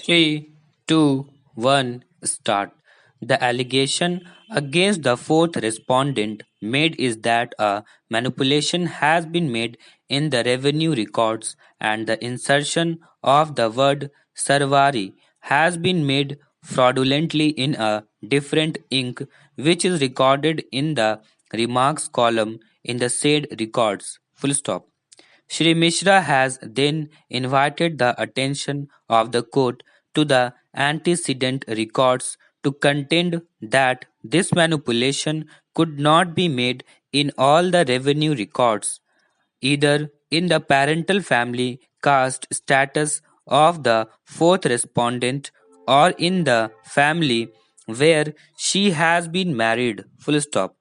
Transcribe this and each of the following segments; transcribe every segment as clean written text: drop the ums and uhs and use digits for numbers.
Three, two, one, start. The allegation against the fourth respondent made is that a manipulation has been made in the revenue records and the insertion of the word Sarvari has been made fraudulently in a different ink which is recorded in the remarks column in the said records. Full stop. Shri Mishra has then invited the attention of the court to the antecedent records to contend that this manipulation could not be made in all the revenue records, either in the parental family caste status of the fourth respondent or in the family where she has been married. Full stop.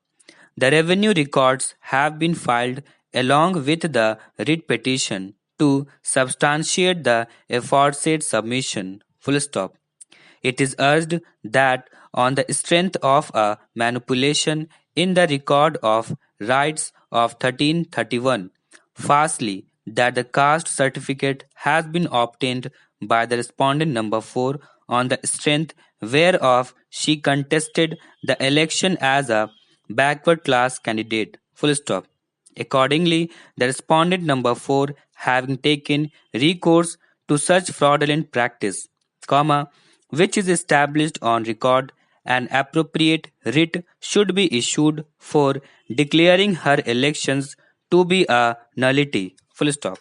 The revenue records have been filed along with the writ petition to substantiate the aforesaid submission. Full stop. It is urged that on the strength of a manipulation in the record of rights of 1331, firstly, that the caste certificate has been obtained by the respondent number 4 on the strength whereof she contested the election as a backward class candidate. Full stop. Accordingly, the respondent number 4 having taken recourse to such fraudulent practice, comma, which is established on record, an appropriate writ should be issued for declaring her elections to be a nullity. Full stop.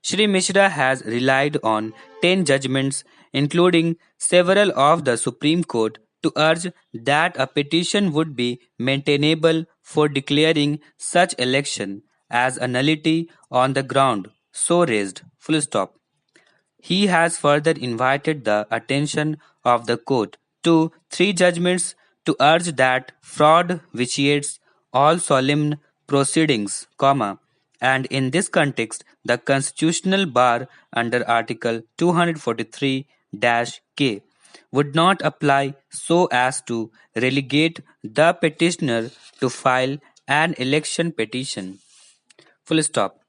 Shri Mishra has relied on 10 judgments, including several of the Supreme Court, to urge that a petition would be maintainable for declaring such election as a nullity on the ground so raised. Full stop. He has further invited the attention of the court to three judgments to urge that fraud vitiates all solemn proceedings, comma, and in this context, the constitutional bar under Article 243-K would not apply so as to relegate the petitioner to file an election petition. Full stop.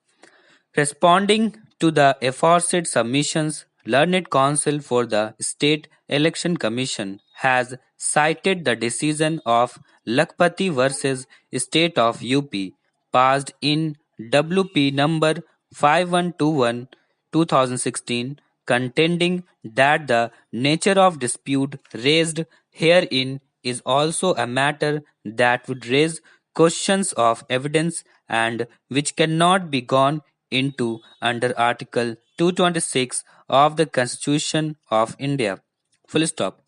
Responding to the aforesaid submissions, Learned Counsel for the State Election Commission has cited the decision of Lakhpati versus State of UP, passed in WP number 5121 2016, contending that the nature of dispute raised herein is also a matter that would raise questions of evidence and which cannot be gone into under Article 226 of the Constitution of India. Full stop.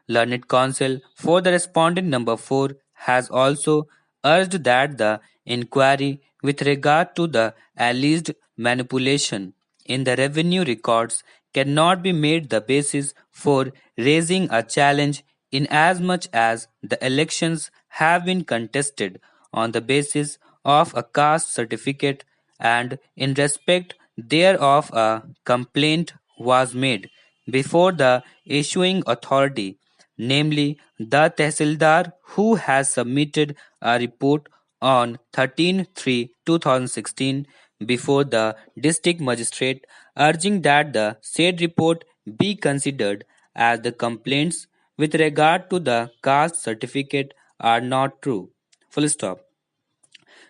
Learned Counsel for the respondent number 4 has also urged that the inquiry with regard to the alleged manipulation in the revenue records cannot be made the basis for raising a challenge inasmuch as the elections have been contested on the basis of a caste certificate and in respect thereof a complaint was made before the issuing authority, namely the Tehsildar, who has submitted a report on 13/3/2016 before the district magistrate, urging that the said report be considered as the complaints with regard to the caste certificate are not true. Full stop.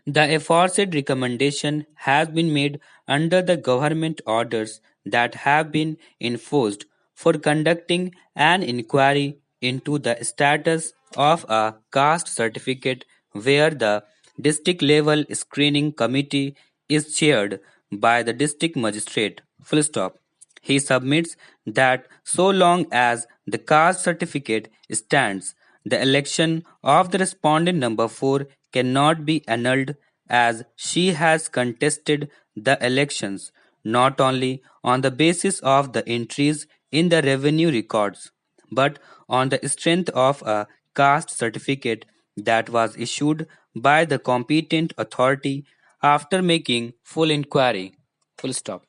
The aforesaid recommendation has been made under the government orders that have been enforced for conducting an inquiry into the status of a caste certificate where the district level screening committee is chaired by the district magistrate. Full stop. He submits that so long as the caste certificate stands, the election of the respondent number 4 cannot be annulled as she has contested the elections not only on the basis of the entries in the revenue records but on the strength of a caste certificate that was issued by the competent authority after making full inquiry. Full stop.